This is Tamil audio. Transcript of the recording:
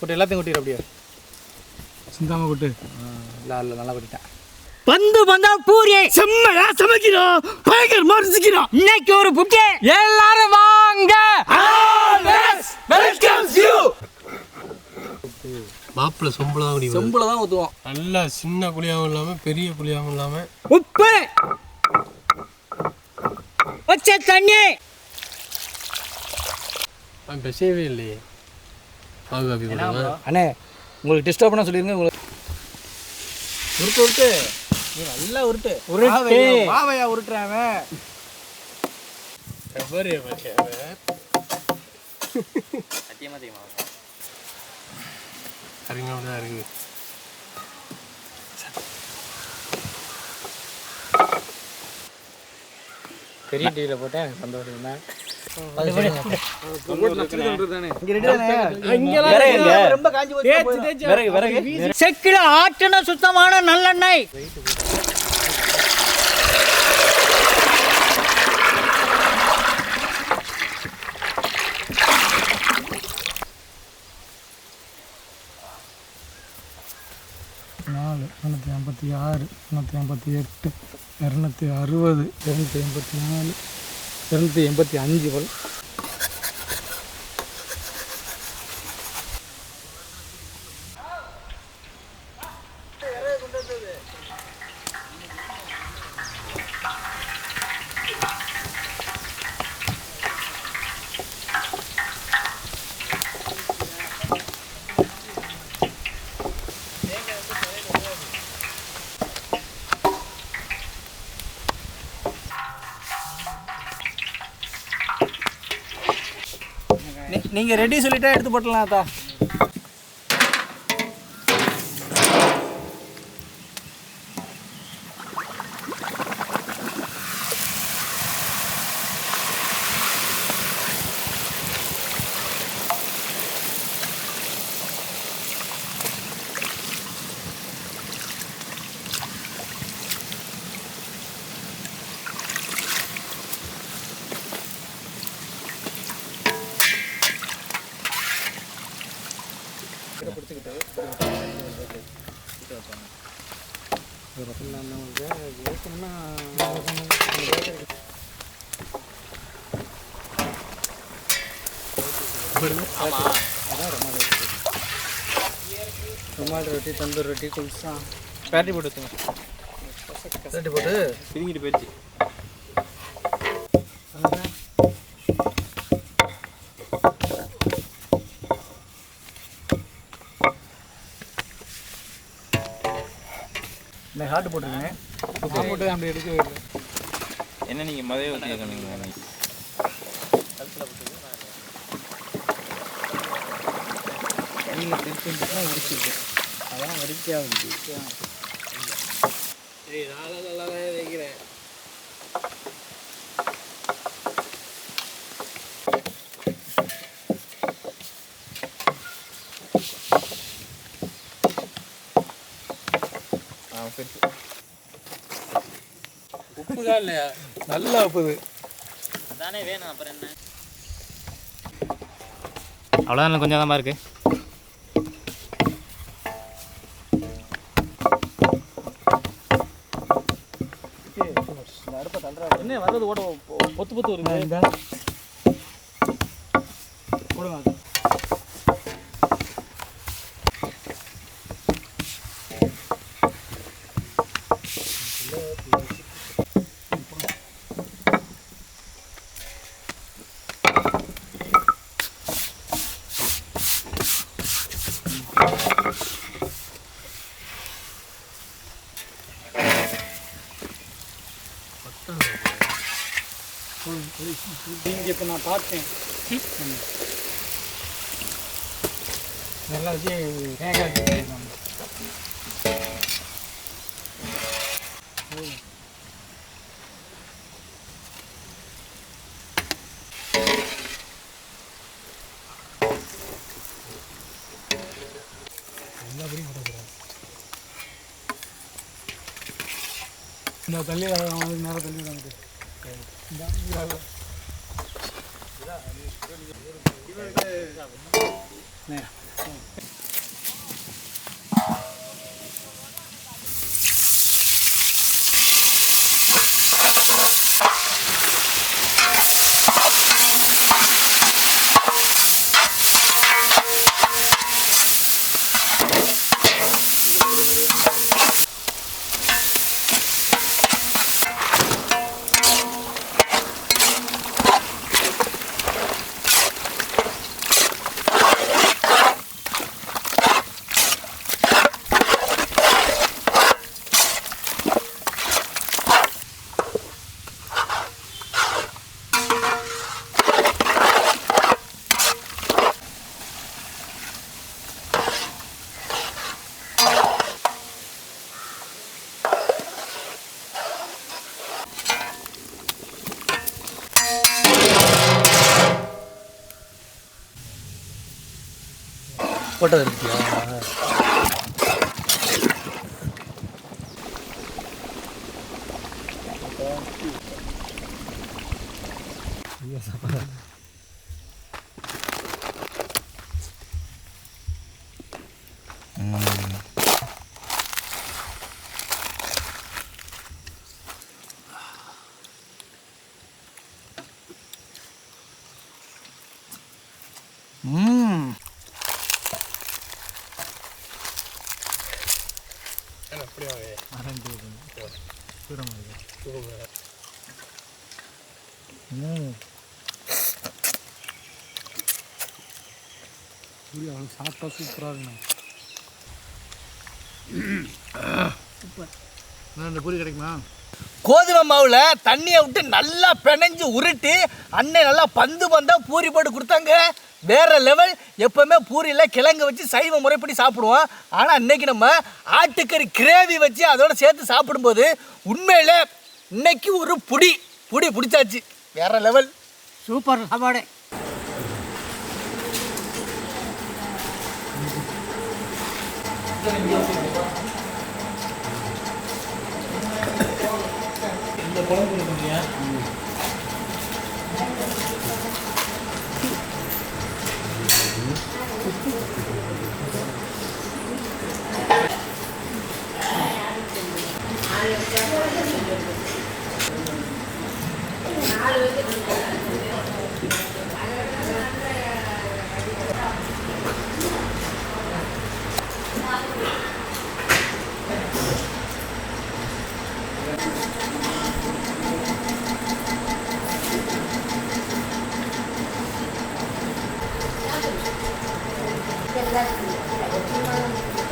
கொட்டு எல்லாத்தையும் கொட்டிடு அப்படியே சிந்தாம கொட்டு. இல்லை நல்லா கொட்டிட்டேன். வந்து வந்தா பூரி செம்மையா சமைக்கிறோம், பயங்கரமா ரசிக்கிறோம். இன்னைக்கு ஒரு புட்டி எல்லாரும் வாங்க. மாப்பிள்ள சொம்பளம் குடி சொம்பளம் தான் ஊற்றுவோம். நல்லா சின்ன குழியாகவும் இல்லாமல் பெரிய குழியாகவும் இல்லாமல் உப்பு பச்சை தண்ணி பெசவே இல்லையே. பாகு காப்பி போடுங்க அண்ணே. உங்களுக்கு டிஸ்டர்ப் பண்ண சொல்லிருங்க. உங்களுக்கு உருட்டு உருட்டு நீ நல்லா உருட்டு உருட்டு மாவையா உருட்டுறான் சத்தியமா தெரியுமா சரிங்க தான் இருக்குது. பெரிய டிவியில் போட்டேன் சந்தோஷம் தான். செக்கில ஆட்டின சுத்தமான நல்லெண்ணெய். நாலு 456 458 260 284 285 போல். நீங்கள் ரெடி சொல்லிட்டா எடுத்து போட்டலாம் அத்தா. ருமால் ரொட்டி, தந்தூர் ரொட்டி, குல்சா பேட்டரி போட்டு வச்சுங்க. பேட்டரி போட்டு பிரிங்கிட்டு போயிடுச்சு. இந்த ஹார்ட் போட்டுருங்க. போட்டு அப்படி எடுக்க என்ன நீங்கள் மதைய ஊற்றி கலத்தில் போட்டு நீங்கள் திருச்சின்னா உரிச்சிருக்கேன். அதான் வரிக்கையாக இருந்துச்சு. சரி நான் நல்லா தான் வைக்கிறேன். உப்புதான் இல்லையா? நல்லா உப்புது தானே வேணும். அப்புறம் என்ன அவ்வளோதான், கொஞ்சம் தான் இருக்கு. என்ன வர்றது ஓட பொத்து பொத்து வருது. போடுங்க. இங்கே இப்போ நான் பார்த்தேன் நல்லா வச்சு தேங்காய் வச்சு எல்லாப்படியும் போட்டுக்கிறேன். இந்த தள்ளி அவனுக்கு நேரம் தள்ளி வாங்கிட்டு போட்டது இருக்கியா? சாப்பிட்டா சூப்பராக இருக்குண்ணா. சூப்பர். இந்த பூரி கிடைக்குமா? கோதுமை மாவில் தண்ணியை விட்டு நல்லா பிணைஞ்சு உருட்டி அன்னை நல்லா பந்து பந்தாக பூரி போட்டு கொடுத்தாங்க. வேற லெவல். எப்போவுமே பூரியில் கிழங்கு வச்சு சைவ முறைப்படி சாப்பிடுவோம். ஆனால் இன்னைக்கு நம்ம ஆட்டுக்கறி கிரேவி வச்சு அதோட சேர்த்து சாப்பிடும்போது உண்மையிலே இன்னைக்கு ஒரு புடி பிடிச்சாச்சு. வேற லெவல். சூப்பர் சாப்பாடு. இந்த குழம்பு